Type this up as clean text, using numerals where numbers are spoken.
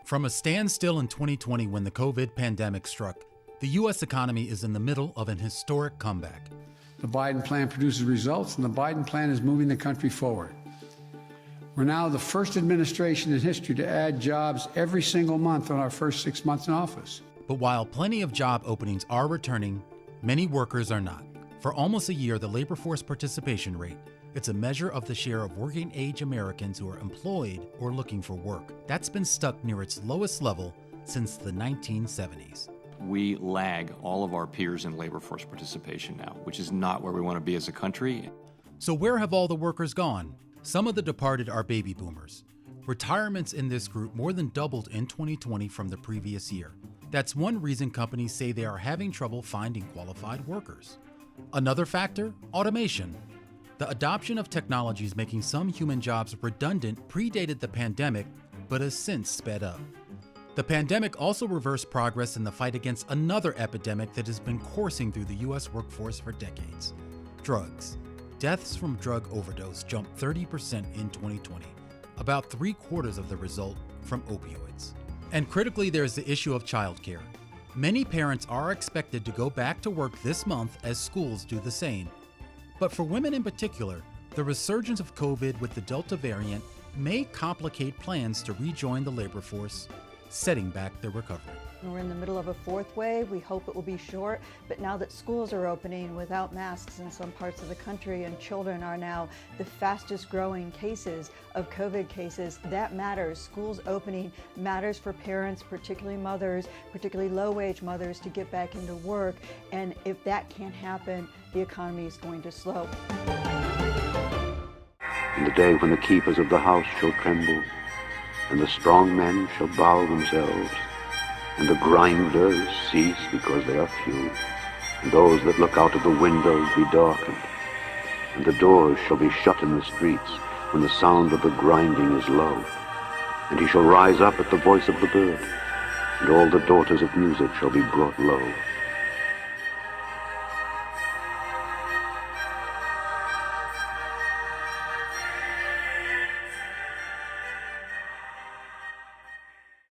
From a standstill in 2020 when the COVID pandemic struck, the U.S. economy is in the middle of an historic comeback. The Biden plan produces results, and the Biden plan is moving the country forward. We're now the first administration in history to add jobs every single month in our first 6 months in office. But while plenty of job openings are returning, many workers are not. For almost a year, the labor force participation rate, it's a measure of the share of working-age Americans who are employed or looking for work. That's been stuck near its lowest level since the 1970s. We lag all of our peers in labor force participation now, which is not where we want to be as a country. So where have all the workers gone? Some of the departed are baby boomers. Retirements in this group more than doubled in 2020 from the previous year. That's one reason companies say they are having trouble finding qualified workers. Another factor, automation. The adoption of technologies making some human jobs redundant predated the pandemic, but has since sped up. The pandemic also reversed progress in the fight against another epidemic that has been coursing through the U.S. workforce for decades: drugs. Deaths from drug overdose jumped 30% in 2020, about 3/4 of the result from opioids. And critically, there's the issue of childcare. Many parents are expected to go back to work this month as schools do the same. But for women in particular, the resurgence of COVID with the Delta variant may complicate plans to rejoin the labor force, setting back their recovery. We're in the middle of a fourth wave. We hope it will be short, but now that schools are opening without masks in some parts of the country and children are now the fastest growing cases of COVID cases, that matters. Schools opening matters for parents, particularly mothers, particularly low-wage mothers, to get back into work. And if that can't happen, the economy is going to slow. In the day when the keepers of the house shall tremble, and the strong men shall bow themselves, and the grinders cease because they are few, and those that look out of the windows be darkened, and the doors shall be shut in the streets when the sound of the grinding is low. And he shall rise up at the voice of the bird, and all the daughters of music shall be brought low.